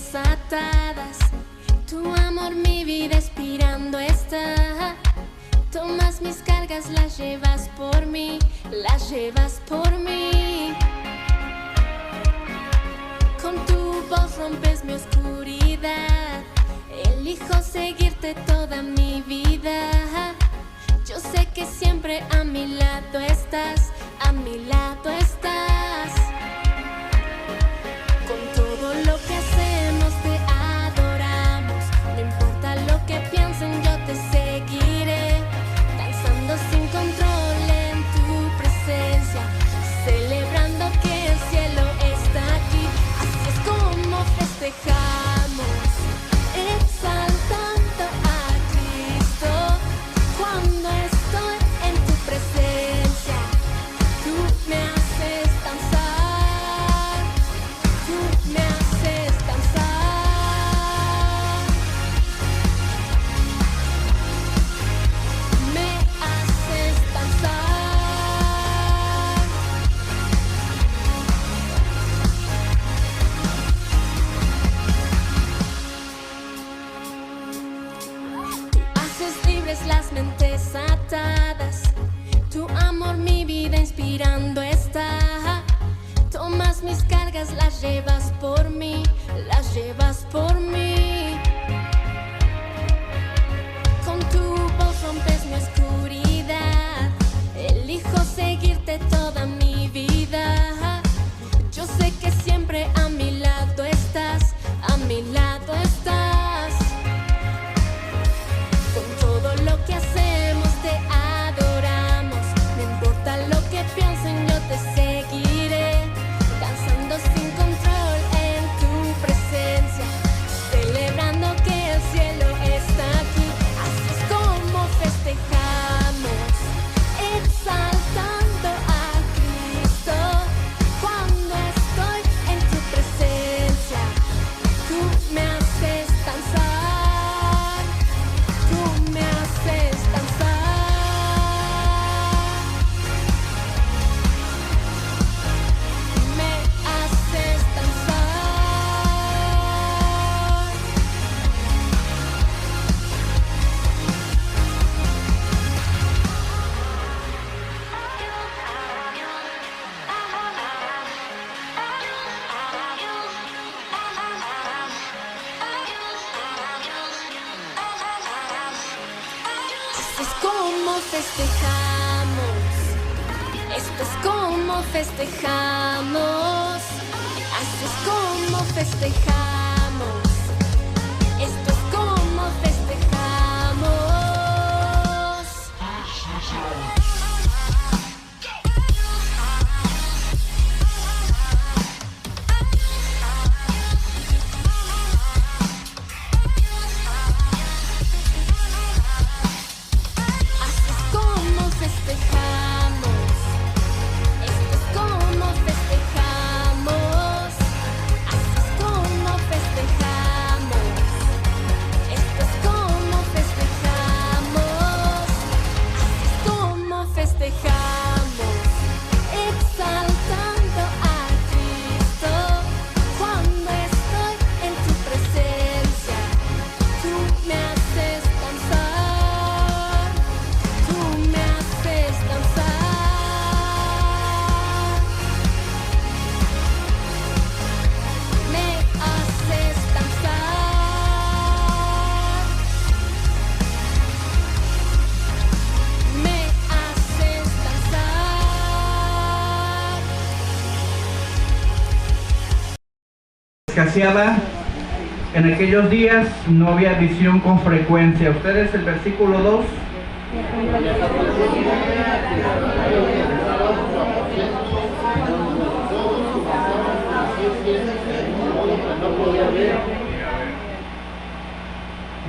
mentes atadas. Tu amor mi vida inspirando está. Tomas mis cargas, las llevas por mí, las llevas por mí. Con tu voz rompes mi oscuridad. Elijo seguirte toda mi vida. Yo sé que siempre a mi lado estás, a mi lado estás. Con todo lo que hacemos te adoramos. No importa lo que piensen, yo te seguiré. Danzando sin control en tu presencia, celebrando que el cielo está aquí. Así es como festejamos, exaltando a Cristo. Cuando estoy en tu presencia, tú me haces danzar, tú me haces danzar. Me haces danzar. Haces libres las mentes atadas. Tu amor mi vida inspirando está. Tomas mis cargas, las llevas por mí, las llevas por mí. Con tu voz rompes mi oscuridad. Elijo seguirte toda mi vida. Yo sé que siempre a mi lado estás, a mi lado estás. Con todo lo que hacemos te adoramos. No importa lo que piensen, yo te seguiré. Danzando sin control en tu presencia, celebrando que el cielo está aquí. Así es como festejamos, exaltando a Cristo. Cuando estoy en tu presencia, tú me haces danzar, tú me haces danzar. Me haces danzar. Así es como festejamos, esto es como festejamos. Así es como festejamos, esto es como festejamos. Así es como festejamos, esto es como festejamos. Así es como festejamos, esto es como festejamos. Así es como festejamos, exaltando a Cristo. Cuando estoy en tu presencia, tú me haces danzar, tú me haces danzar. Me haces danzar. Me haces danzar. Escaseaba. En aquellos días no había visión con frecuencia. Ustedes el versículo 2.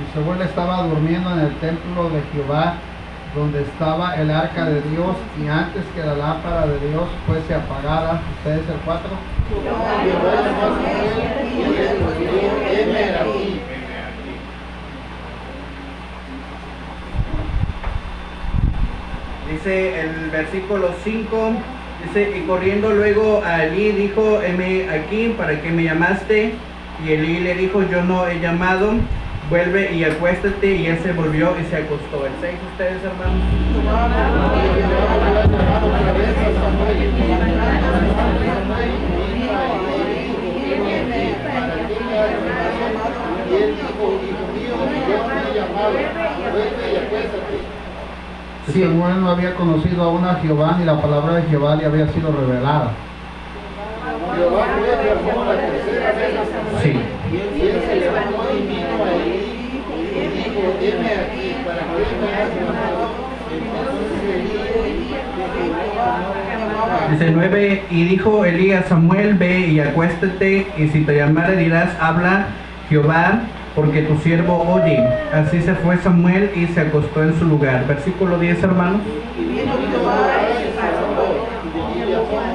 Y Saúl estaba durmiendo en el templo de Jehová, donde estaba el arca de Dios, y antes que la lámpara de Dios fuese apagada. Ustedes el 4. Dice el versículo 5, dice, y corriendo luego a Elí dijo, heme aquí, ¿para qué me llamaste? Y Elí le dijo, yo no he llamado, vuelve y acuéstate. Y él se volvió y se acostó. El 6, ustedes, hermanos. Samuel no había conocido aún a Jehová, ni la palabra de Jehová le había sido revelada. Sí. Y él se levantó y vino a Elí y dijo, heme aquí, para que me hagas llamado. Dice 9, y dijo Elí a Samuel, ve y acuéstate, y si te llamare dirás, habla Jehová, porque tu siervo oye. Así se fue Samuel y se acostó en su lugar. Versículo 10, hermanos. Y vino Jehová y se acostó, y vino Samuel,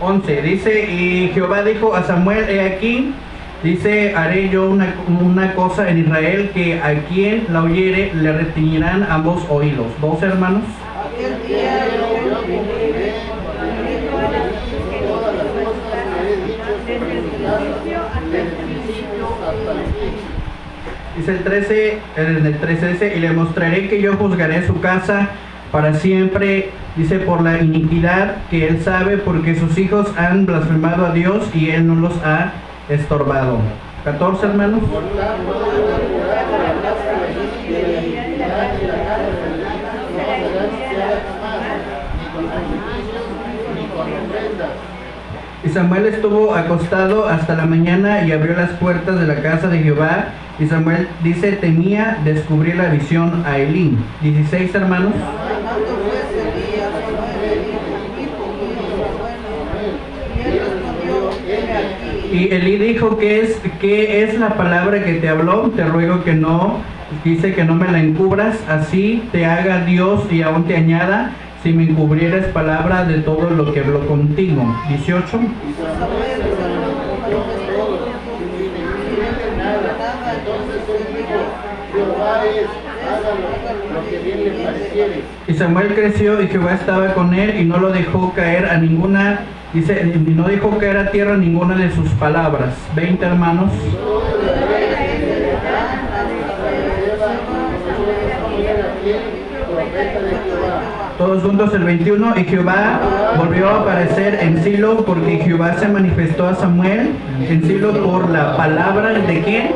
11, dice, y Jehová dijo a Samuel, he aquí, dice, haré yo una cosa en Israel, que a quien la oyere le retiñirán ambos oídos. 12, hermanos. aquel día yo cumpliré todas las cosas que he dicho desde el principio hasta el fin. Dice el 13, en el 13 dice, y le mostraré que yo juzgaré su casa para siempre, dice, por la iniquidad que él sabe, porque sus hijos han blasfemado a Dios y él no los ha estorbado. 14, hermanos. Y Samuel estuvo acostado hasta la mañana y abrió las puertas de la casa de Jehová. Y Samuel, dice, temía descubrir la visión a Elí. 16, hermanos. Y Elí dijo, ¿qué es la palabra que te habló? Te ruego que no, dice, que no me la encubras, así te haga Dios y aún te añada, si me encubrieres palabra de todo lo que habló contigo. 18. Y Samuel creció y Jehová estaba con él y no lo dejó caer a ninguna, dice, y no dejó caer a tierra ninguna de sus palabras. 20, hermanos. Todos juntos el 21. Y Jehová volvió a aparecer en Silo, porque Jehová se manifestó a Samuel en Silo por la palabra de ¿quién?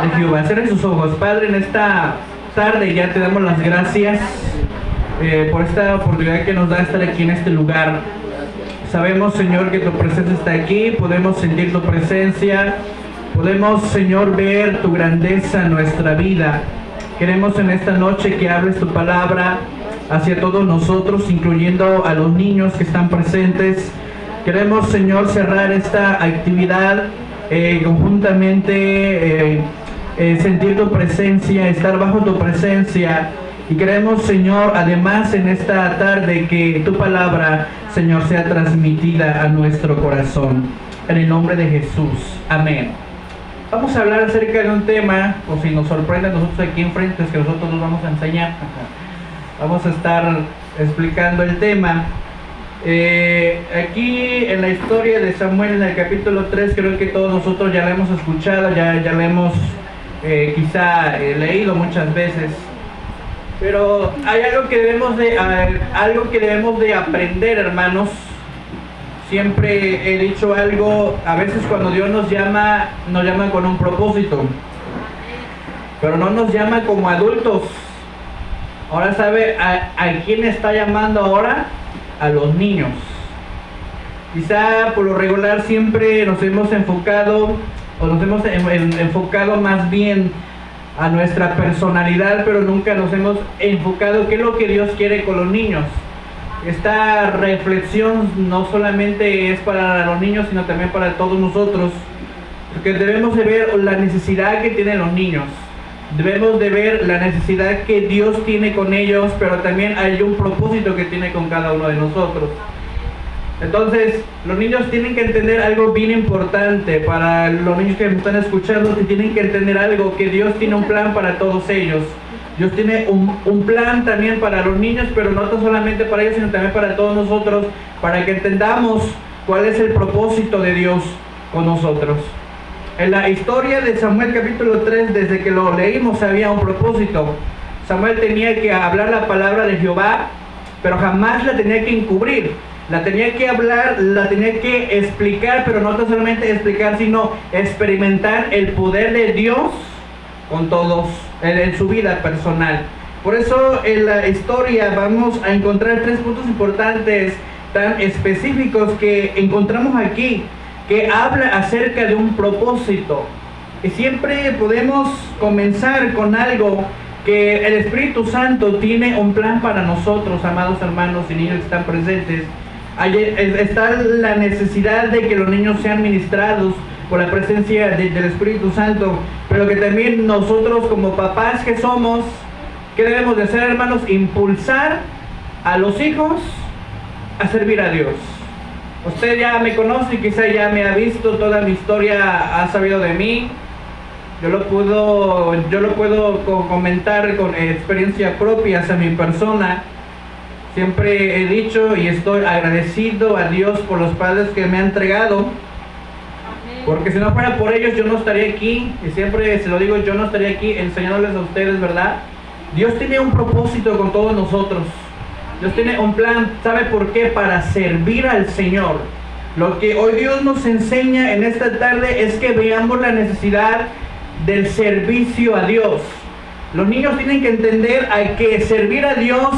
De Jehová. Cierren sus ojos. Padre, en esta tarde ya te damos las gracias por esta oportunidad que nos da estar aquí en este lugar. Sabemos, Señor, que tu presencia está aquí, podemos sentir tu presencia, podemos, Señor, ver tu grandeza en nuestra vida. Queremos en esta noche que hables tu palabra hacia todos nosotros, incluyendo a los niños que están presentes. Queremos, Señor, cerrar esta actividad conjuntamente, sentir tu presencia, estar bajo tu presencia. Y queremos, Señor, además en esta tarde que tu palabra, Señor, sea transmitida a nuestro corazón. En el nombre de Jesús. Amén. Vamos a hablar acerca de un tema, o si nos sorprende a nosotros aquí enfrente, es que nosotros nos vamos a enseñar. Vamos a estar explicando el tema. Aquí en la historia de Samuel, en el capítulo 3, creo que todos nosotros ya la hemos escuchado, ya la hemos quizá leído muchas veces. Pero hay algo que debemos de aprender, hermanos. Siempre he dicho algo, a veces cuando Dios nos llama con un propósito, pero no nos llama como adultos. Ahora sabe a quién está llamando ahora, a los niños. Quizá por lo regular siempre nos hemos enfocado, enfocado más bien a nuestra personalidad, pero nunca nos hemos enfocado qué es lo que Dios quiere con los niños. Esta reflexión no solamente es para los niños, sino también para todos nosotros, porque debemos de ver la necesidad que tienen los niños, debemos de ver la necesidad que Dios tiene con ellos, pero también hay un propósito que tiene con cada uno de nosotros. Entonces, los niños tienen que entender algo bien importante. Para los niños que me están escuchando, tienen que entender algo, que Dios tiene un plan para todos ellos. Dios tiene un plan también para los niños, pero no tan solamente para ellos, sino también para todos nosotros, para que entendamos cuál es el propósito de Dios con nosotros. En la historia de Samuel capítulo 3, desde que lo leímos, había un propósito. Samuel tenía que hablar la palabra de Jehová, pero jamás la tenía que encubrir. La tenía que hablar, la tenía que explicar, pero no tan solamente explicar, sino experimentar el poder de Dios con todos, en su vida personal. Por eso en la historia vamos a encontrar 3 puntos importantes tan específicos que encontramos aquí, que habla acerca de un propósito. Y siempre podemos comenzar con algo, que el Espíritu Santo tiene un plan para nosotros, amados hermanos y niños que están presentes. Está la necesidad de que los niños sean ministrados por la presencia del Espíritu Santo, pero que también nosotros como papás que somos, ¿qué debemos de hacer, hermanos? Impulsar a los hijos a servir a Dios. Usted ya me conoce, quizá ya me ha visto, toda mi historia ha sabido de mí. Yo lo puedo comentar con experiencia propia hacia mi persona. Siempre he dicho y estoy agradecido a Dios por los padres que me han entregado, porque si no fuera por ellos yo no estaría aquí, y siempre se lo digo, yo no estaría aquí enseñándoles a ustedes, ¿verdad? Dios tiene un propósito con todos nosotros. Dios tiene un plan, ¿sabe por qué? Para servir al Señor. Lo que hoy Dios nos enseña en esta tarde es que veamos la necesidad del servicio a Dios. Los niños tienen que entender que servir a Dios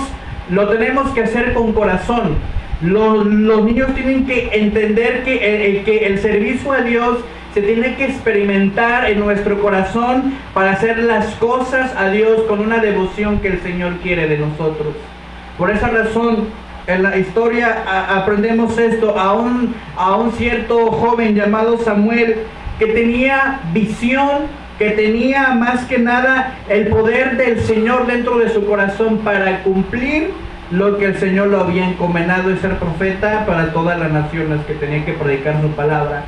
lo tenemos que hacer con corazón. Los niños tienen que entender que el servicio a Dios se tiene que experimentar en nuestro corazón para hacer las cosas a Dios con una devoción que el Señor quiere de nosotros. Por esa razón, en la historia aprendemos esto a un cierto joven llamado Samuel, que tenía visión, que tenía más que nada el poder del Señor dentro de su corazón para cumplir lo que el Señor lo había encomendado, y ser profeta para todas las naciones, que tenía que predicar su palabra.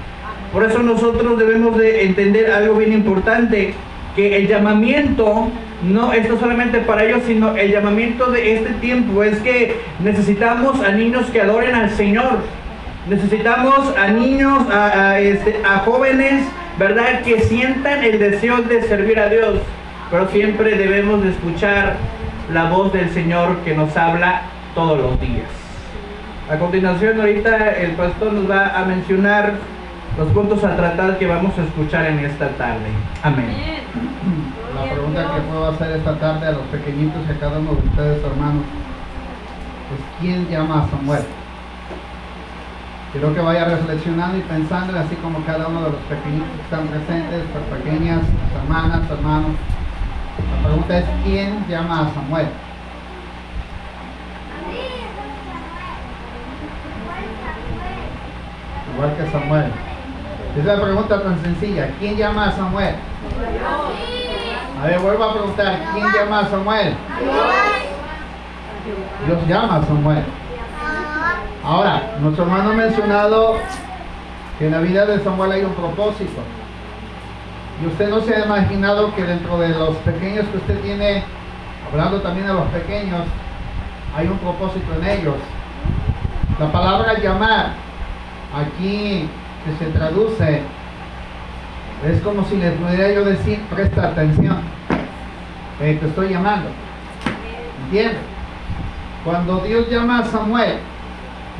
Por eso nosotros debemos de entender algo bien importante, que el llamamiento no está solamente para ellos, sino el llamamiento de este tiempo es que necesitamos a niños que adoren al Señor. Necesitamos a niños, a jóvenes, ¿verdad?, que sientan el deseo de servir a Dios. Pero siempre debemos de escuchar la voz del Señor que nos habla todos los días. A continuación, ahorita el pastor nos va a mencionar los puntos a tratar que vamos a escuchar en esta tarde. Amén. La pregunta que puedo hacer esta tarde a los pequeñitos y a cada uno de ustedes, hermanos, es: ¿quién llama a Samuel? Quiero que vaya reflexionando y pensando, así como cada uno de los pequeñitos que están presentes, las pequeñas hermanas, hermanos. La pregunta es: ¿quién llama a Samuel? Igual que Samuel. Es la pregunta tan sencilla: ¿quién llama a Samuel? A ver, vuelvo a preguntar: ¿quién llama a Samuel? Dios llama a Samuel. Ahora, nuestro hermano ha mencionado que en la vida de Samuel hay un propósito. Y usted no se ha imaginado que dentro de los pequeños que usted tiene, hablando también de los pequeños, hay un propósito en ellos. La palabra llamar, aquí que se traduce, es como si les pudiera yo decir: presta atención, te estoy llamando. ¿Entiendes? Cuando Dios llama a Samuel,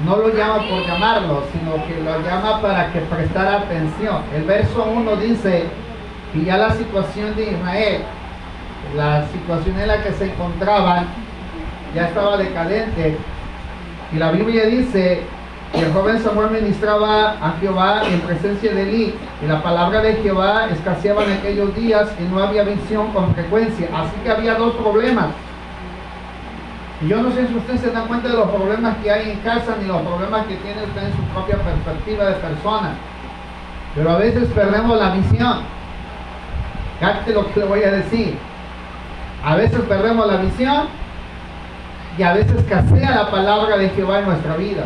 no lo llama por llamarlo, sino que lo llama para que prestara atención. El verso 1 dice que ya la situación de Israel, la situación en la que se encontraban, ya estaba decadente. Y la Biblia dice que el joven Samuel ministraba a Jehová en presencia de Elí, y la palabra de Jehová escaseaba en aquellos días y no había visión con frecuencia. Así que había dos problemas. Y yo no sé si usted se da cuenta de los problemas que hay en casa, ni los problemas que tiene usted en su propia perspectiva de persona, pero a veces perdemos la visión. Capte lo que le voy a decir. A veces perdemos la visión y a veces escasea la palabra de Jehová en nuestra vida.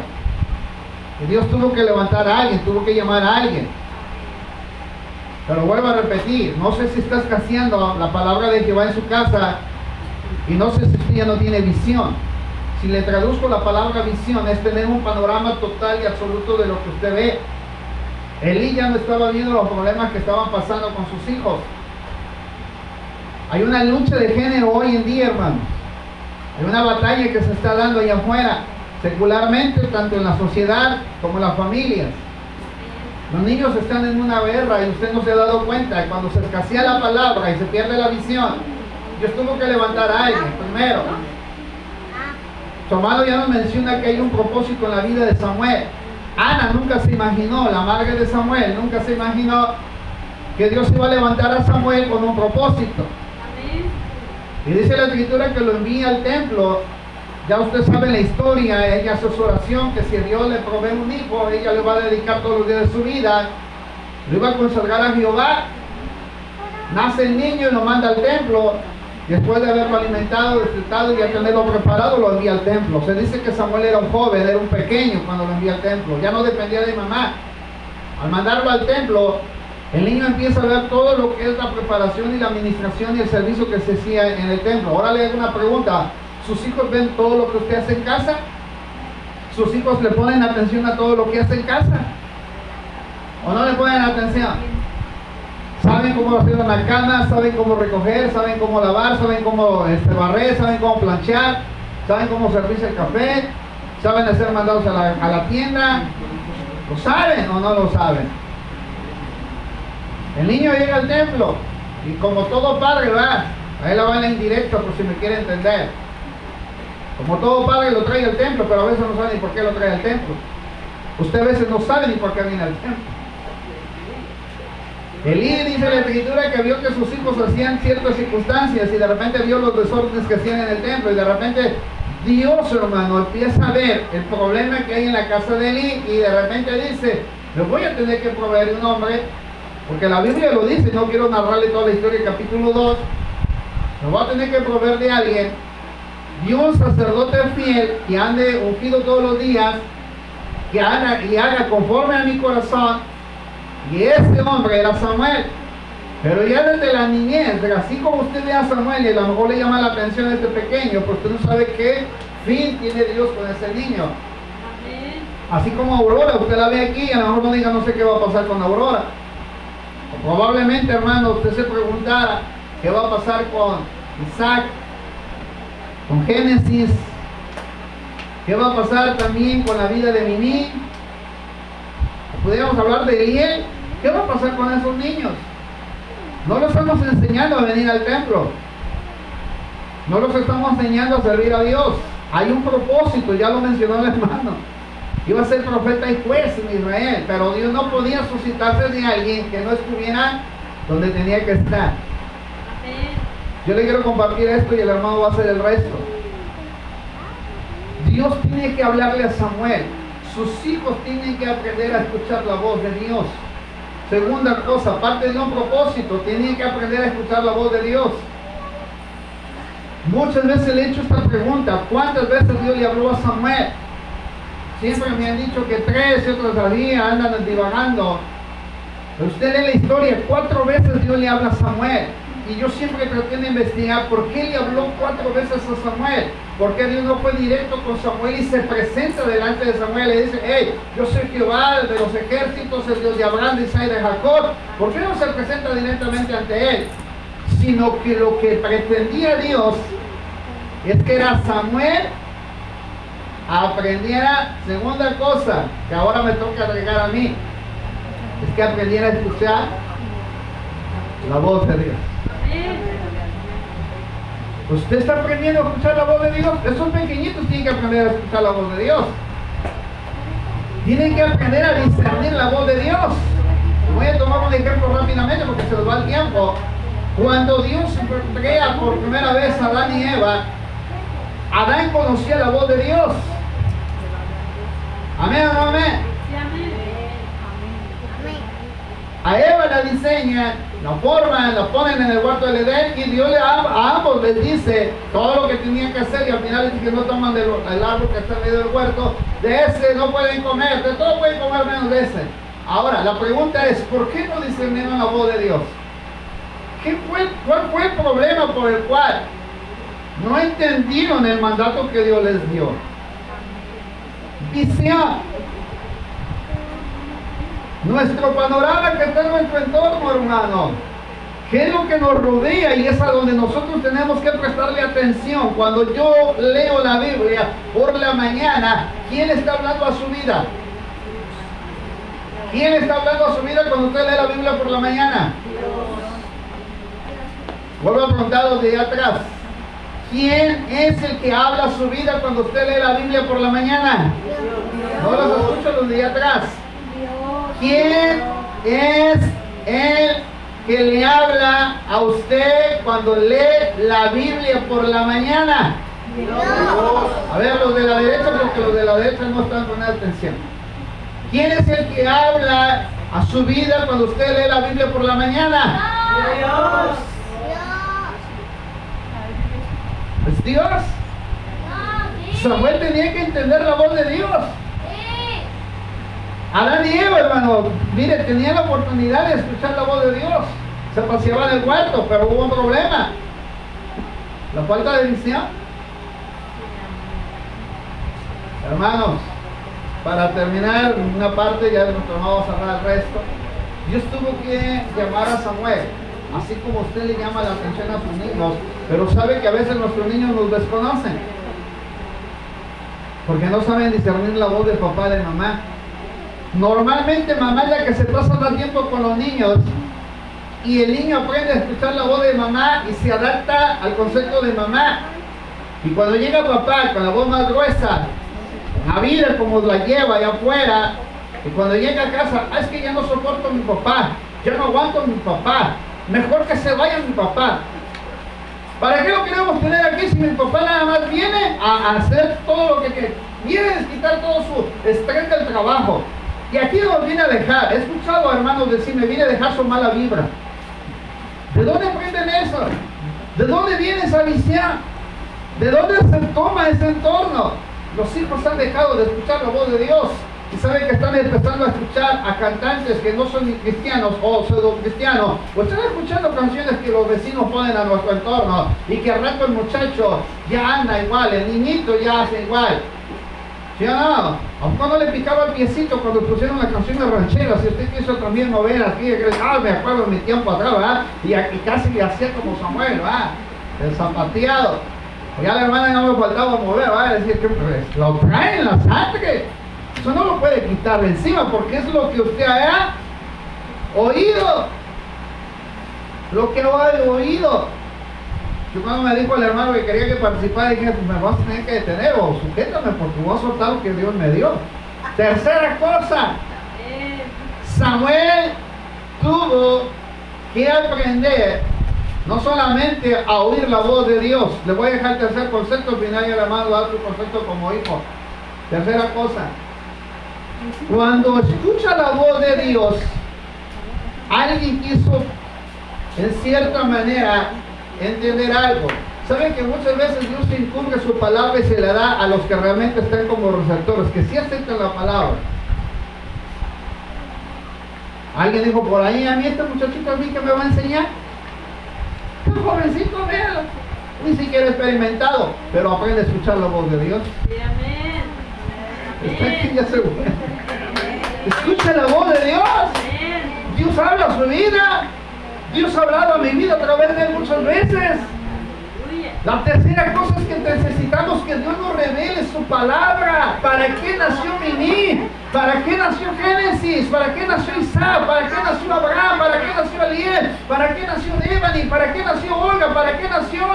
Y Dios tuvo que levantar a alguien, tuvo que llamar a alguien. Pero vuelvo a repetir, no sé si está escaseando la palabra de Jehová en su casa, Y no sé si usted ya no tiene visión. Si le traduzco la palabra visión, es tener un panorama total y absoluto de lo que usted ve. Elí ya no estaba viendo los problemas que estaban pasando con sus hijos. Hay una lucha de género hoy en día, hermanos. Hay una batalla que se está dando allá afuera, secularmente, tanto en la sociedad como en las familias. Los niños están en una guerra y usted no se ha dado cuenta. Cuando se escasea la palabra y se pierde la visión, Dios tuvo que levantar a alguien primero. Su amado ya nos menciona que hay un propósito en la vida de Samuel. Ana nunca se imaginó, la madre de Samuel nunca se imaginó que Dios iba a levantar a Samuel con un propósito. Y dice la escritura que lo envía al templo. Ya usted sabe la historia, ella hace su oración, que si Dios le provee un hijo, ella le va a dedicar todos los días de su vida, lo iba a consagrar a Jehová. Nace el niño y lo manda al templo. Después de haberlo alimentado, disfrutado y ya tenerlo preparado, lo envía al templo. Se dice que Samuel era un joven, era un pequeño cuando lo envía al templo. Ya no dependía de mamá. Al mandarlo al templo, el niño empieza a ver todo lo que es la preparación y la administración y el servicio que se hacía en el templo. Ahora le hago una pregunta. ¿Sus hijos ven todo lo que usted hace en casa? ¿Sus hijos le ponen atención a todo lo que hace en casa? ¿O no le ponen atención? Saben cómo hacer una cama, saben cómo recoger, saben cómo lavar, saben cómo barrer, saben cómo planchar, saben cómo servirse el café, saben hacer mandados a la tienda. ¿Lo saben o no lo saben? El niño llega al templo y como todo padre va, a él la va en la indirecta por si me quiere entender. Como todo padre lo trae al templo, pero a veces no sabe ni por qué lo trae al templo. Usted a veces no sabe ni por qué viene al templo. Elí dice la escritura que vio que sus hijos hacían ciertas circunstancias y de repente vio los desórdenes que hacían en el templo y de repente Dios, hermano, empieza a ver el problema que hay en la casa de Elí y de repente dice, le voy a tener que proveer un hombre, porque la Biblia lo dice, no quiero narrarle toda la historia del capítulo 2, le voy a tener que proveer de alguien, de un sacerdote fiel que ande ungido todos los días, que haga conforme a mi corazón. Y ese hombre era Samuel. Pero ya desde la niñez, así como usted ve a Samuel y a lo mejor le llama la atención a este pequeño, pues usted no sabe qué fin tiene Dios con ese niño. Amén. Así como Aurora, usted la ve aquí y a lo mejor no diga, no sé qué va a pasar con Aurora. O probablemente, hermano, usted se preguntara qué va a pasar con Isaac, con Génesis, qué va a pasar también con la vida de Mini. Pudiéramos hablar de Eliel. ¿Qué va a pasar con esos niños? No los estamos enseñando a venir al templo. No los estamos enseñando a servir a Dios. Hay un propósito, ya lo mencionó el hermano. Iba a ser profeta y juez en Israel, pero Dios no podía suscitarse de alguien que no estuviera donde tenía que estar. Yo le quiero compartir esto y el hermano va a hacer el resto. Dios tiene que hablarle a Samuel. Sus hijos tienen que aprender a escuchar la voz de Dios. Segunda cosa, aparte de un propósito, tienen que aprender a escuchar la voz de Dios. Muchas veces le he hecho esta pregunta, ¿cuántas veces Dios le habló a Samuel? Siempre me han dicho que 3 y otras al día andan divagando. Pero usted lee la historia, 4 veces Dios le habla a Samuel. Y yo siempre traté de investigar por qué le habló 4 veces a Samuel. ¿Por qué Dios no fue directo con Samuel y se presenta delante de Samuel y le dice, hey, yo soy Jehová de los ejércitos, el Dios de Abraham, de Isaac y de Jacob? ¿Por qué no se presenta directamente ante él? Sino que lo que pretendía Dios es que era Samuel aprendiera, segunda cosa, que ahora me toca agregar a mí, es que aprendiera a escuchar la voz de Dios. Usted está aprendiendo a escuchar la voz de Dios. Esos pequeñitos tienen que aprender a escuchar la voz de Dios. Tienen que aprender a discernir la voz de Dios. Voy a tomar un ejemplo rápidamente porque se nos va el tiempo. Cuando Dios crea por primera vez a Adán y Eva, Adán conocía la voz de Dios. Amén o no amén. A Eva la diseñan, la forman, la ponen en el huerto del Edén y Dios a ambos les dice todo lo que tenían que hacer y al final les dice que no toman del árbol que está en medio del huerto, de ese no pueden comer, de todo pueden comer menos de ese. Ahora, la pregunta es, ¿por qué no discernieron la voz de Dios? ¿Cuál fue el problema por el cual No entendieron el mandato que Dios les dio. Visión. Nuestro panorama que está en nuestro entorno, hermano. ¿Qué es lo que nos rodea? Y es a donde nosotros tenemos que prestarle atención. Cuando yo leo la Biblia por la mañana, ¿quién está hablando a su vida? ¿Quién está hablando a su vida cuando usted lee la Biblia por la mañana? Vuelvo a preguntar los de allá atrás. ¿Quién es el que habla a su vida cuando usted lee la Biblia por la mañana? No los escucho los de allá atrás. ¿Quién es el que le habla a usted cuando lee la Biblia por la mañana? A ver, los de la derecha, porque los de la derecha no están poniendo atención. ¿Quién es el que habla a su vida cuando usted lee la Biblia por la mañana? Dios. ¿Es Dios? Samuel tenía que entender la voz de Dios. Adán y Eva, hermano, mire, tenían la oportunidad de escuchar la voz de Dios. Se paseaban en el huerto, pero hubo un problema. La falta de visión. Hermanos, para terminar una parte, ya nos vamos a hablar el resto. Dios tuvo que llamar a Samuel, así como usted le llama la atención a sus niños, pero sabe que a veces nuestros niños nos desconocen, porque no saben discernir la voz de papá, de mamá. Normalmente mamá es la que se pasa más tiempo con los niños y el niño aprende a escuchar la voz de mamá y se adapta al concepto de mamá. Y cuando llega papá con la voz más gruesa, la vida como la lleva allá afuera, y cuando llega a casa, es que ya no soporto a mi papá, ya no aguanto a mi papá, mejor que se vaya mi papá. ¿Para qué lo queremos tener aquí si mi papá nada más viene a hacer todo lo que viene a quitar todo su estrés del trabajo? Y aquí nos viene a dejar. He escuchado a hermanos decirme, viene a dejar su mala vibra. ¿De dónde aprenden eso? ¿De dónde viene esa visión? ¿De dónde se toma ese entorno? Los hijos han dejado de escuchar la voz de Dios y saben que están empezando a escuchar a cantantes que no son ni cristianos o pseudo cristianos, o están escuchando canciones que los vecinos ponen a nuestro entorno y que al rato el muchacho ya anda igual, el niñito ya hace igual. ¿Sí o no? ¿A poco no le picaba el piecito cuando pusieron la canción de ranchera? Si usted quiso también mover aquí, me acuerdo de mi tiempo atrás, ¿verdad? Y casi le hacía como Samuel, ¿verdad? El zapateado. Ya la hermana no me faltaba mover, ¿verdad? Es decir, que pues, lo trae en la sangre. Eso no lo puede quitar de encima porque es lo que usted haya oído. Lo que ha oído. Yo cuando me dijo el hermano que quería que participara, dije, pues me vas a tener que detener o sujétame porque voy a soltar lo que Dios me dio. Tercera cosa, Samuel tuvo que aprender no solamente a oír la voz de Dios. Le voy a dejar el tercer concepto, al final y el hermano da su concepto como hijo. Tercera cosa, cuando escucha la voz de Dios, alguien quiso en cierta manera entender algo. Saben que muchas veces Dios incumbe su palabra y se la da a los que realmente están como receptores, que sí aceptan la palabra. Alguien dijo por ahí, a mí este muchachito a mí que me va a enseñar, este jovencito, véalo, ni siquiera experimentado, pero aprende a escuchar la voz de Dios. Está aquí ya se fue. Escucha la voz de Dios. Dios habla a su vida. Dios ha hablado a mi vida a través de él muchas veces. La tercera cosa es que necesitamos que Dios nos revele su palabra. ¿Para qué nació Mini? ¿Para qué nació Génesis? ¿Para qué nació Isaac? ¿Para qué nació Abraham? ¿Para qué nació Eliel? ¿Para qué nació Devani? ¿Para qué nació Olga? ¿Para qué nació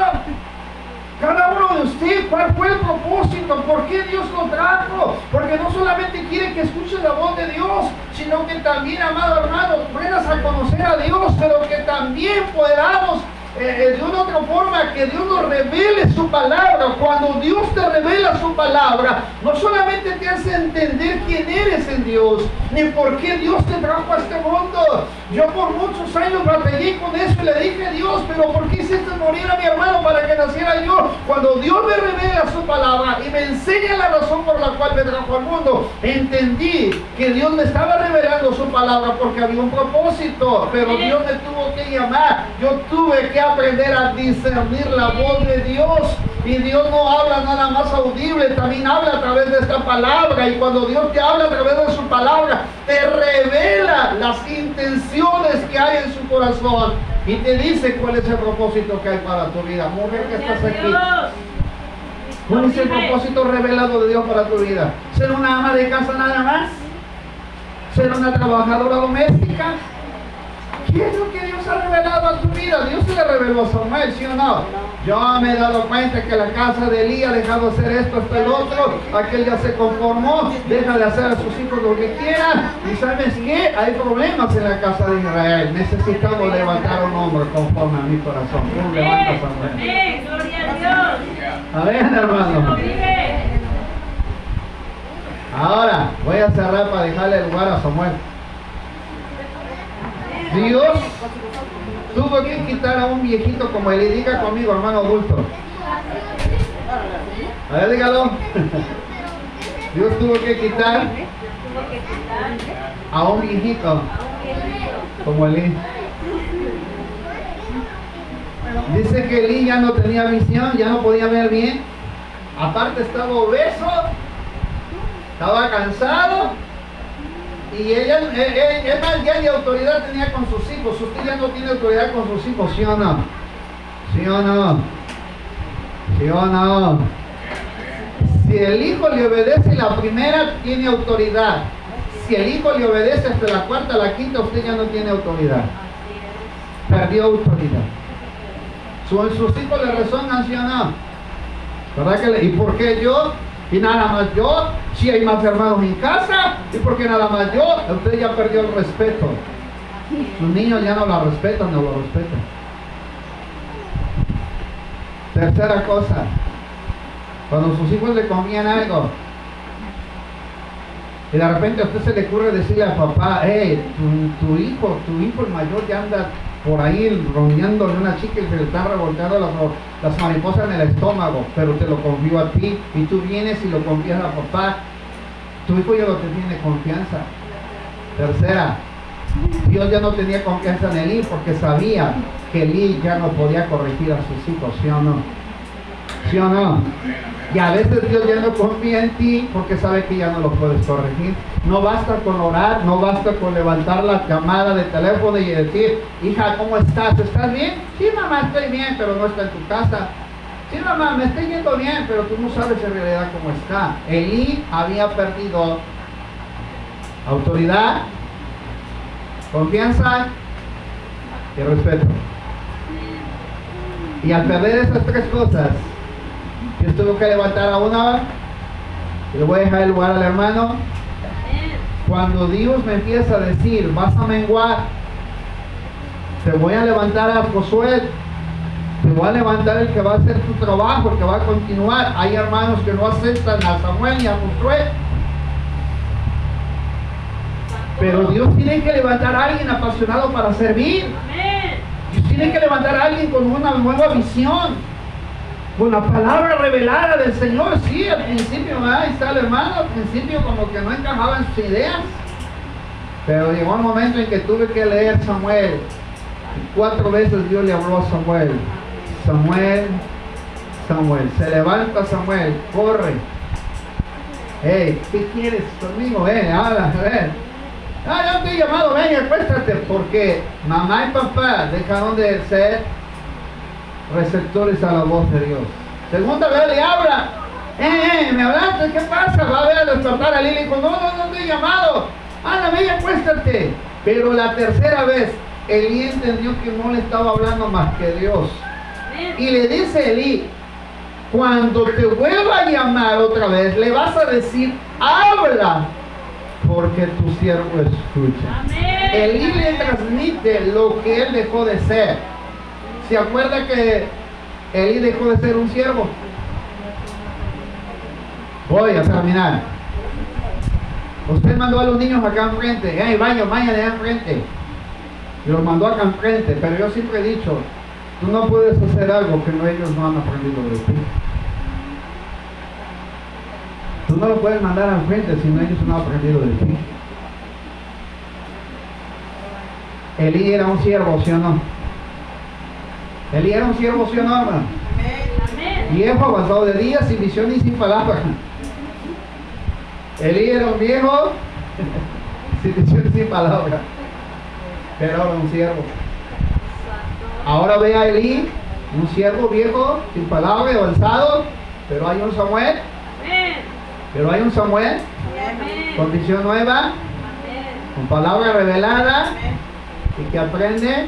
cada uno de ustedes? ¿Cuál fue el propósito? ¿Por qué Dios lo trajo? Porque no solamente quiere que escuches la voz de Dios, sino que también, amado hermano, puedas a conocer a Dios, pero que también podamos de una otra forma que Dios nos revele su palabra. Cuando Dios te revela su palabra, no solamente te hace entender quién eres en Dios, ni por qué Dios te trajo a este mundo. Yo por muchos años batallé con eso y le dije a Dios, pero ¿por qué hiciste morir a mi hermano para que naciera yo? Cuando Dios me revela su palabra y me enseña la razón por la cual me trajo al mundo, entendí que Dios me estaba revelando su palabra porque había un propósito, pero Dios me tuvo que llamar. Yo tuve que aprender a discernir la voz de Dios. Y Dios no habla nada más audible, también habla a través de esta palabra. Y cuando Dios te habla a través de su palabra, te revela las intenciones que hay en su corazón. Y te dice cuál es el propósito que hay para tu vida. Mujer que estás aquí, ¿cuál es el propósito revelado de Dios para tu vida? ¿Ser una ama de casa nada más? ¿Ser una trabajadora doméstica? ¿Qué es lo que Dios ha revelado a tu vida? Dios se le reveló a Samuel, ¿sí o no? Yo me he dado cuenta que la casa de Elí ha dejado de hacer esto, esto y lo otro. Aquel ya se conformó, deja de hacer a sus hijos lo que quieran. ¿Y sabes qué? Hay problemas en la casa de Israel. Necesitamos levantar a un hombre conforme a mi corazón. ¿Cómo levanta Samuel? Amén, gloria a Dios. Amén, hermano. Ahora voy a cerrar para dejarle el lugar a Samuel. Dios tuvo que quitar a un viejito como Elí. Diga conmigo, hermano adulto. A ver, dígalo. Dios tuvo que quitar a un viejito como Elí. Dice que Elí ya no tenía visión, ya no podía ver bien. Aparte estaba obeso, estaba cansado. Y ella ya ni autoridad tenía con sus hijos. Usted ya no tiene autoridad con sus hijos, ¿sí o no? ¿Sí o no? ¿Sí o no? Si el hijo le obedece la primera, tiene autoridad. Si el hijo le obedece hasta la cuarta, la quinta, usted ya no tiene autoridad. Perdió autoridad. Sus hijos le resonan, ¿sí o no? ¿Verdad que ¿y por qué yo? Y nada más yo, si hay más hermanos en casa, y porque nada más yo, usted ya perdió el respeto. Sus niños ya no la respetan, no lo respetan. Tercera cosa, cuando sus hijos le comían algo, y de repente a usted se le ocurre decirle al papá, hey, tu hijo el mayor ya anda por ahí rondeándole a una chica y se le están revolteando las mariposas en el estómago, pero te lo confío a ti, y tú vienes y lo confías a papá. Tu hijo ya no te tiene confianza. Tercera, Dios ya no tenía confianza en Elí porque sabía que Elí ya no podía corregir a sus hijos, ¿sí o no? ¿Sí o no? Y a veces Dios ya no confía en ti porque sabe que ya no lo puedes corregir. No basta con orar, no basta con levantar la llamada de teléfono y decir, hija, ¿cómo estás? ¿Estás bien? Sí, mamá, estoy bien, pero no está en tu casa. Sí, mamá, me estoy yendo bien, pero tú no sabes en realidad cómo está. Elí había perdido autoridad, confianza y respeto. Y al perder esas tres cosas, Dios tuvo que levantar a una, y le voy a dejar el lugar al hermano. Cuando Dios me empieza a decir, vas a menguar, te voy a levantar a Josué, te voy a levantar el que va a hacer tu trabajo, el que va a continuar. Hay hermanos que no aceptan a Samuel ni a Josué, pero Dios tiene que levantar a alguien apasionado para servir. Dios tiene que levantar a alguien con una nueva visión, con la palabra revelada del Señor. Sí, al principio, ahí está el hermano, al principio como que no encajaba en sus ideas, pero llegó un momento en que tuve que leer Samuel, y 4 veces Dios le habló a Samuel. Samuel, Samuel, se levanta Samuel, corre. Hey, ¿qué quieres conmigo? Habla, a ver. Yo te he llamado, ven, acuéstate, porque mamá y papá dejaron de ser receptores a la voz de Dios. Segunda vez le habla, me hablaste, ¿qué pasa? Va a ver a despertar a Lili y dijo, no te he llamado, anda, ven, acuéstate. Pero la tercera vez, Elí entendió que no le estaba hablando más que Dios. Y le dice Elí, cuando te vuelva a llamar otra vez, le vas a decir, habla, porque tu siervo escucha. Elí le transmite lo que él dejó de ser. ¿Se acuerda que Elí dejó de ser un siervo? Voy a terminar. Usted mandó a los niños acá enfrente, vayan de acá enfrente. Y los mandó acá enfrente, pero yo siempre he dicho, tú no puedes hacer algo que ellos no han aprendido de ti. Tú no lo puedes mandar al frente si ellos no han aprendido de ti. Elí era un siervo, ¿sí o no? Elí era un siervo, ¿sí o no, hermano? Viejo, avanzado de días, sin visión y sin palabra. Elí era un viejo sin visión y sin palabra, pero ahora un siervo. Ahora ve a Elí, un siervo viejo, sin palabra, avanzado, pero hay un Samuel. Amén. Pero hay un Samuel Amén. con visión nueva, Amén. con palabra revelada y que aprende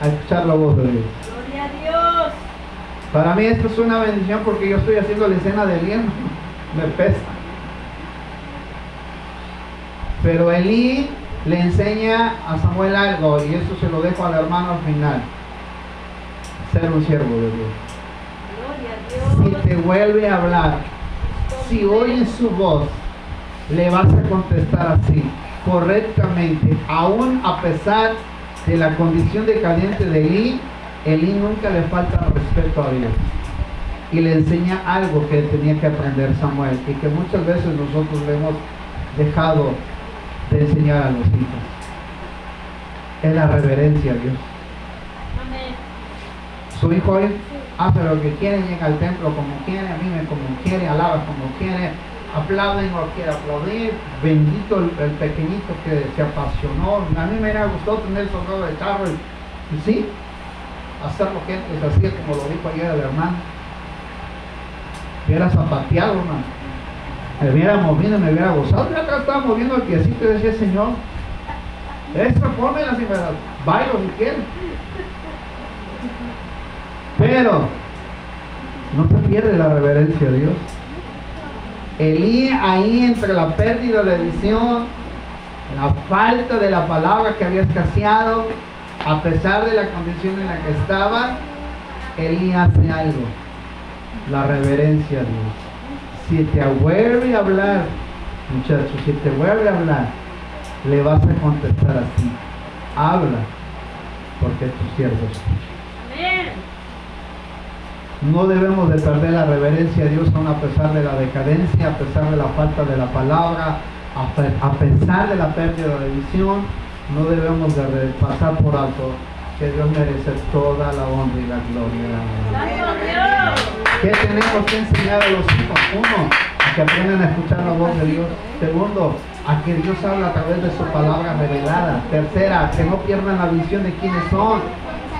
a escuchar la voz de Dios. Gloria a Dios. Para mí esto es una bendición porque yo estoy haciendo la escena de Elí, me pesa. Pero Elí le enseña a Samuel algo y eso se lo dejo al hermano al final. Ser un siervo de Dios. Gloria a Si Dios. te vuelve a hablar, si oyes su voz, le vas a contestar así, correctamente, aún a pesar de la condición decadente de Elí. Elí nunca le falta respeto a Dios y le enseña algo que tenía que aprender Samuel y que muchas veces nosotros le hemos dejado de enseñar a los hijos. Es la reverencia a Dios. Amén. Su hijo hoy hace lo que quiere, llega al templo como quiere, vive como quiere, alaba como quiere, aplaude y no quiere aplaudir. Bendito el pequeñito que se apasionó. A mí me hubiera gustado tener el soldado de carro y sí, hacer lo que antes hacía, como lo dijo ayer el hermano. Hubiera zapateado, hermano. Me hubiera movido, me hubiera gozado. Yo acá estaba moviendo el piecito y decía, Señor, esta fórmula si me la bailo si quieren. Pero no se pierde la reverencia a Dios. Elí ahí entre la pérdida de visión, la falta de la palabra que había escaseado, a pesar de la condición en la que estaba, Elí hace algo, la reverencia a Dios. Si te vuelve a hablar, muchachos, si te vuelve a hablar, le vas a contestar así, habla, porque tu siervo escucha. Amén. No debemos de perder la reverencia a Dios aún a pesar de la decadencia, a pesar de la falta de la palabra, a pesar de la pérdida de visión. No debemos de pasar por alto que Dios merece toda la honra y la gloria. Santo Dios. ¿Qué tenemos que enseñar a los hijos? Uno, a que aprendan a escuchar la voz de Dios. Segundo, a que Dios habla a través de su palabra revelada. Tercera, que no pierdan la visión de quiénes son,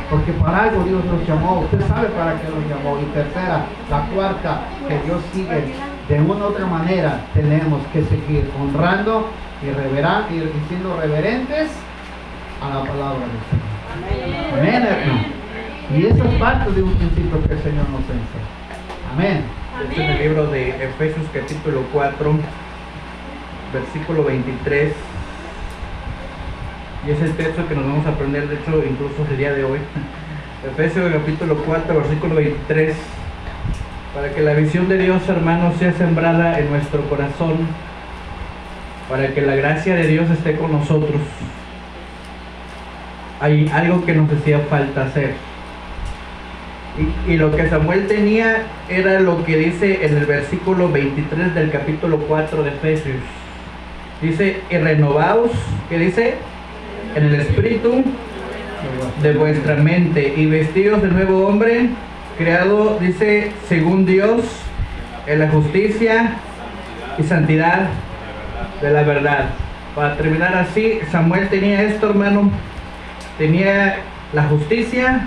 porque para algo Dios los llamó. Usted sabe para qué los llamó. Y tercera, la cuarta, que Dios sigue de una u otra manera. Tenemos que seguir honrando y siendo reverentes a la palabra de Dios. Amén, hermano. Y eso es parte de un principio que el Señor nos enseña. Amén. Es en el libro de Efesios capítulo 4, versículo 23. Y es el texto que nos vamos a aprender, de hecho, incluso el día de hoy. Efesios capítulo 4, versículo 23. Para que la visión de Dios, hermanos, sea sembrada en nuestro corazón, para que la gracia de Dios esté con nosotros. Hay algo que nos hacía falta hacer. Y lo que Samuel tenía era lo que dice en el versículo 23 del capítulo 4 de Efesios. Dice, y renovaos, ¿qué dice? En el espíritu de vuestra mente, y vestidos de nuevo hombre, creado, dice, según Dios, en la justicia y santidad de la verdad. Para terminar así, Samuel tenía esto, hermano. Tenía la justicia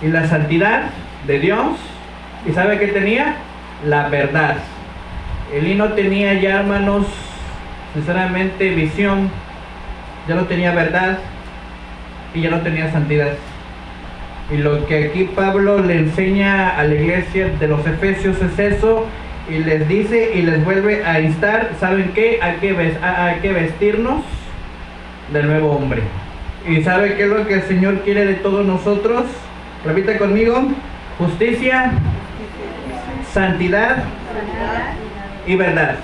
y la santidad de Dios. ¿Y sabe qué tenía? La verdad. Elí no tenía ya, hermanos, sinceramente, visión. Ya no tenía verdad y ya no tenía santidad. Y lo que aquí Pablo le enseña a la iglesia de los Efesios es eso, y les dice y les vuelve a instar, ¿saben qué? Hay que vestirnos del nuevo hombre. ¿Y sabe qué es lo que el Señor quiere de todos nosotros? Repita conmigo: justicia, santidad y verdad.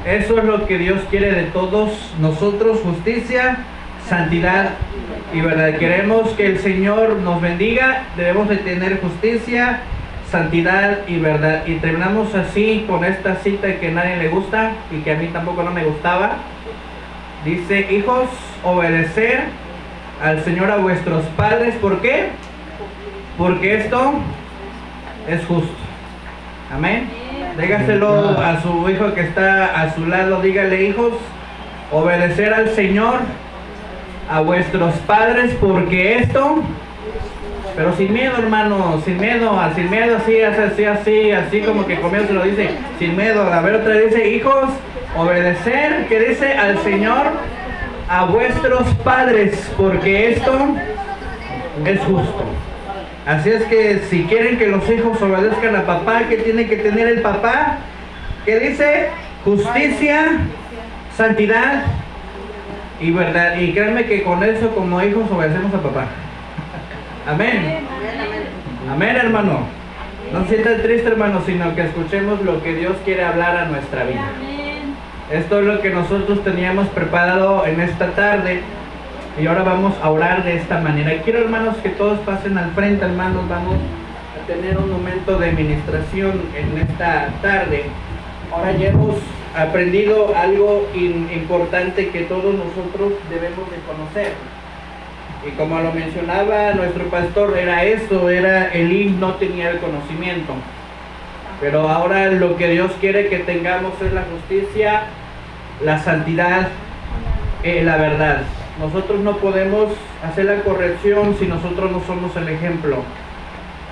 Eso es lo que Dios quiere de todos nosotros: justicia, santidad y verdad. Queremos que el Señor nos bendiga, debemos de tener justicia, santidad y verdad. Y terminamos así con esta cita que a nadie le gusta y que a mí tampoco no me gustaba. Dice: hijos, obedecer al Señor a vuestros padres. ¿Por qué? Porque esto es justo. Amén. Dígaselo a su hijo que está a su lado, dígale: hijos, obedecer al Señor, a vuestros padres, porque esto, pero sin miedo, hermano, sin miedo, así como que conmigo se lo dice, sin miedo. A ver, otra vez dice: hijos, obedecer, que dice, al Señor, a vuestros padres, porque esto es justo. Así es que si quieren que los hijos obedezcan a papá, ¿qué tiene que tener el papá? ¿Qué dice? Justicia, santidad y verdad. Y créanme que con eso, como hijos, obedecemos a papá. Amén. Amén, hermano. No se sientan tristes, hermano, sino que escuchemos lo que Dios quiere hablar a nuestra vida. Esto es lo que nosotros teníamos preparado en esta tarde. Y ahora vamos a orar de esta manera. Quiero, hermanos, que todos pasen al frente, hermanos. Vamos a tener un momento de ministración en esta tarde. Ahora ya hemos aprendido algo importante que todos nosotros debemos de conocer. Y como lo mencionaba nuestro pastor, era eso, era el no tenía el conocimiento. Pero ahora lo que Dios quiere que tengamos es la justicia, la santidad, la verdad. Nosotros no podemos hacer la corrección si nosotros no somos el ejemplo.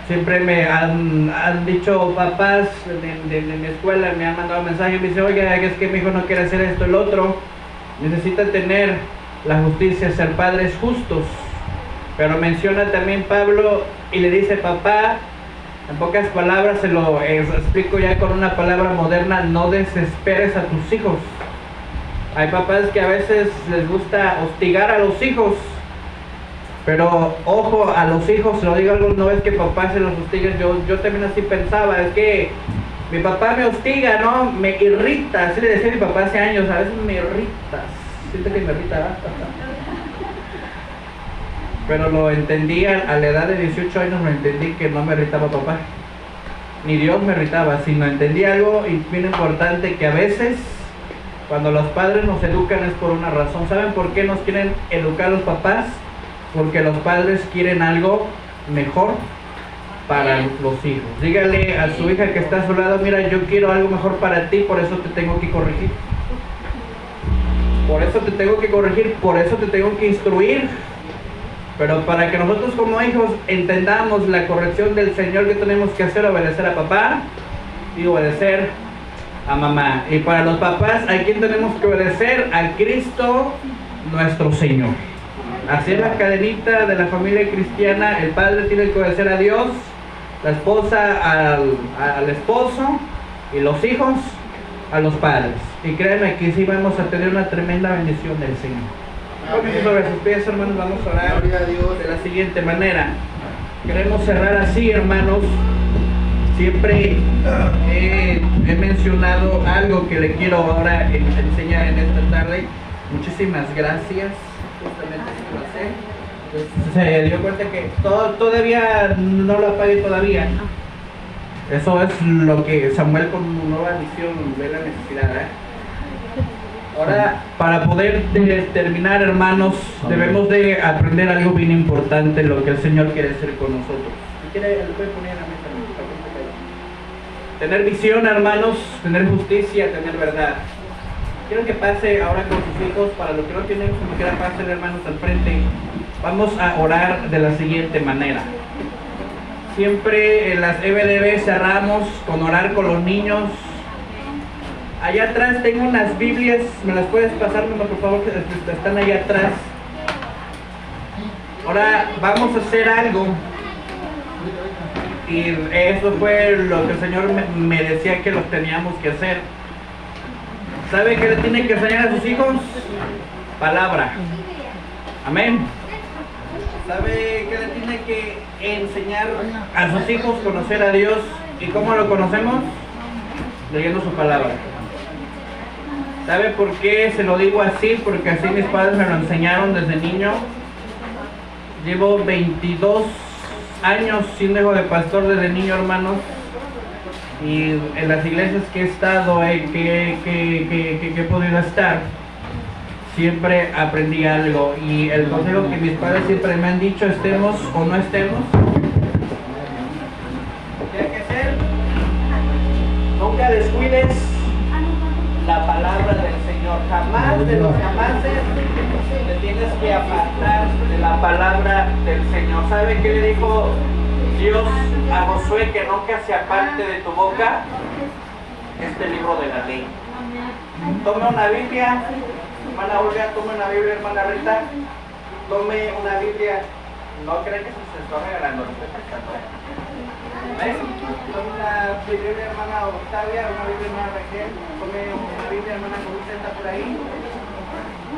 Siempre me han dicho papás de mi escuela, me han mandado mensajes y me dicen: oye, es que mi hijo no quiere hacer esto, el otro. Necesita tener la justicia, ser padres justos. Pero menciona también Pablo y le dice: papá, en pocas palabras se lo explico ya con una palabra moderna: no desesperes a tus hijos. Hay papás que a veces les gusta hostigar a los hijos, pero ojo a los hijos, se lo digo algo, no es que papá se los hostigue. Yo también así pensaba, es que mi papá me hostiga, ¿no? Me irrita, así le decía a mi papá hace años: a veces me irritas, siente que me irrita, ¿verdad? Pero lo entendí a la edad de 18 años, lo entendí que no me irritaba papá, ni Dios me irritaba, sino entendí algo y bien importante, que a veces cuando los padres nos educan es por una razón. ¿Saben por qué nos quieren educar los papás? Porque los padres quieren algo mejor para los hijos. Dígale a su hija que está a su lado: mira, yo quiero algo mejor para ti, por eso te tengo que corregir. Por eso te tengo que corregir, por eso te tengo que instruir. Pero para que nosotros como hijos entendamos la corrección del Señor, que tenemos que hacer: obedecer a papá y obedecer a mamá. Y para los papás, ¿a quién tenemos que obedecer? A Cristo nuestro Señor. Así es la cadenita de la familia cristiana. El padre tiene que obedecer a Dios, la esposa al esposo y los hijos a los padres. Y créanme que sí vamos a tener una tremenda bendición del Señor. Pónganse sobre sus pies, hermanos, vamos a orar de la siguiente manera. Queremos cerrar así, hermanos. Siempre he mencionado algo que le quiero ahora enseñar en esta tarde. Muchísimas gracias. Justamente así lo hace. Se dio cuenta que todavía no lo apague todavía. Eso es lo que Samuel, con nueva visión, ve la necesidad, ¿eh? Ahora, para poder terminar, hermanos, debemos de aprender algo bien importante, lo que el Señor quiere hacer con nosotros. Si quiere, lo puede poner a la mesa. Tener visión, hermanos, tener justicia, tener verdad. Quiero que pase ahora con sus hijos. Para los que no tienen, como quiera, pasen, hermanos, al frente. Vamos a orar de la siguiente manera. Siempre en las EBDB cerramos con orar con los niños. Allá atrás tengo unas Biblias, ¿me las puedes pasar, por favor? Están allá atrás. Ahora vamos a hacer algo. Y eso fue lo que el Señor me decía que los teníamos que hacer. ¿Sabe qué le tienen que enseñar a sus hijos? Palabra. Amén. ¿Sabe qué le tiene que enseñar a sus hijos? Conocer a Dios. ¿Y cómo lo conocemos? Leyendo su palabra. ¿Sabe por qué se lo digo así? Porque así mis padres me lo enseñaron desde niño. Llevo 22 años siendo hijo de pastor desde niño, hermanos. Y en las iglesias que he estado, que he podido estar, siempre aprendí algo. Y el consejo que mis padres siempre me han dicho, estemos o no estemos, tiene que ser descuides la palabra del Señor. Jamás de los jamases te tienes que apartar de la palabra del Señor. ¿Sabe qué le dijo Dios a Josué? Que nunca se aparte de tu boca este libro de la ley. Tome una Biblia, hermana Olga, tome una Biblia, hermana Rita, tome una Biblia. No creen que se está regalando, lo estoy pensando, ¿ves? Tome una Biblia, hermana Octavia, una Biblia, hermana Raquel, tome una Biblia, hermana Luisa, está por ahí.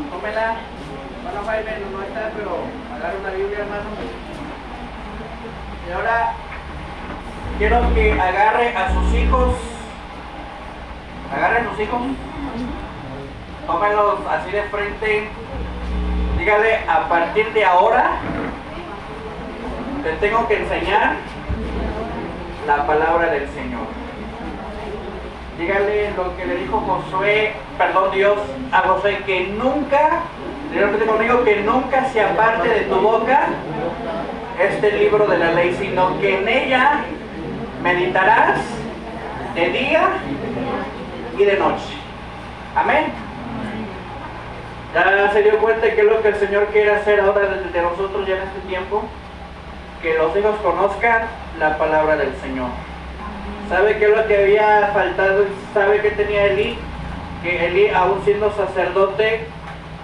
Tómela. Hermano Jaime no está, pero agarre una Biblia, hermano. Y ahora quiero que agarre a sus hijos. Agarre a sus hijos. Tómenlos así de frente. Dígale, a partir de ahora te tengo que enseñar la palabra del Señor. Dígale lo que le dijo Dios a Josué, que nunca, repite conmigo, que nunca se aparte de tu boca este libro de la ley, sino que en ella meditarás de día y de noche. Amén. Ya se dio cuenta que es lo que el Señor quiere hacer ahora de nosotros ya en este tiempo, que los hijos conozcan la palabra del Señor. ¿Sabe qué es lo que había faltado? ¿Sabe qué tenía Elí? Que Elí, aún siendo sacerdote,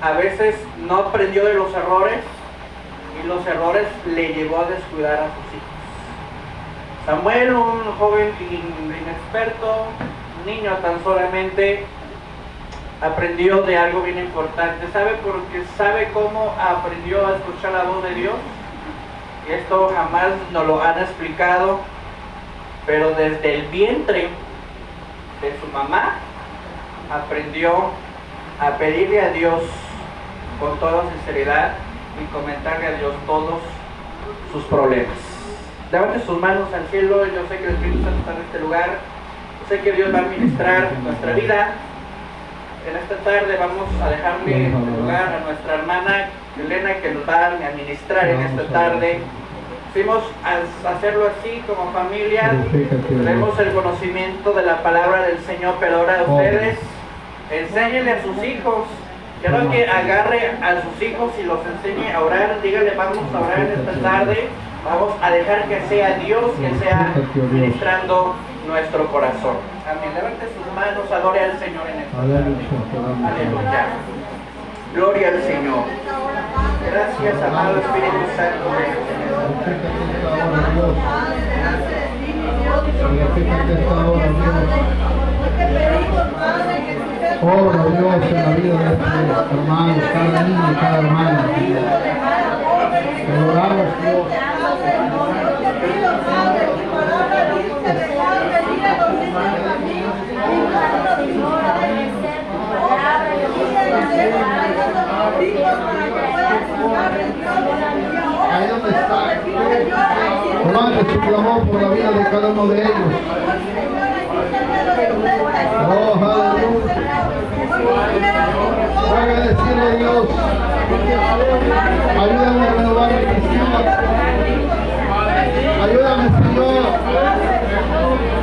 a veces no aprendió de los errores, y los errores le llevó a descuidar a sus hijos. Samuel, un joven inexperto, niño tan solamente, aprendió de algo bien importante. ¿Sabe? Porque sabe cómo aprendió a escuchar la voz de Dios. Y esto jamás nos lo han explicado, pero desde el vientre de su mamá aprendió a pedirle a Dios con toda sinceridad y comentarle a Dios todos sus problemas. Levante sus manos al cielo. Yo sé que el Espíritu Santo está en este lugar. Yo sé que Dios va a ministrar nuestra vida. En esta tarde vamos a dejarle el lugar a nuestra hermana Elena, que nos va a ministrar en esta tarde. Fuimos a hacerlo así como familia. Tenemos el conocimiento de la palabra del Señor, pero ahora ustedes enséñenle a sus hijos. Quiero que agarre a sus hijos y los enseñe a orar. Dígale, vamos a orar en esta tarde. Vamos a dejar que sea Dios quien sea ministrando nuestro corazón. Amén. Levante sus manos, adore al Señor en esta tarde. Aleluya. Gloria al Señor. Gracias, amado Espíritu Santo. Obra Dios en la vida de nuestros hermanos, cada niño y cada hermana. Te adoramos, Dios. Ahí donde está, levante su clamor por la vida de cada uno de ellos. Oh, aleluya. Voy a decirle a Dios, ayúdame a renovar mi visión. Ayúdame, Señor,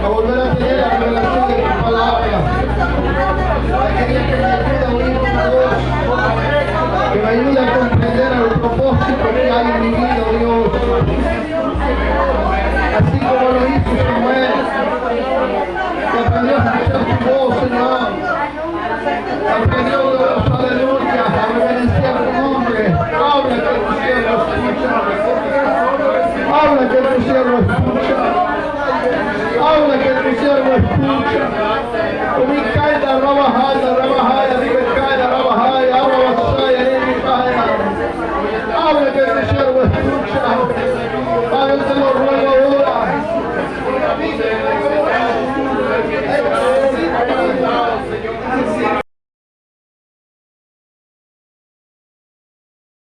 a volver a tener la revelación de tu palabra. Aquella que me ayuda a oír tu voz, que me ayude a comprender el propósito que hay en mi vida, Dios. Así como lo hizo Samuel, que aprendió a escuchar tu voz, Señor. Aprendió, Dios, aleluya, a reverenciar tu nombre. Habla que tu siervo escucha. Habla que tu siervo escucha. Habla que tu siervo escucha. Ubicada, roba,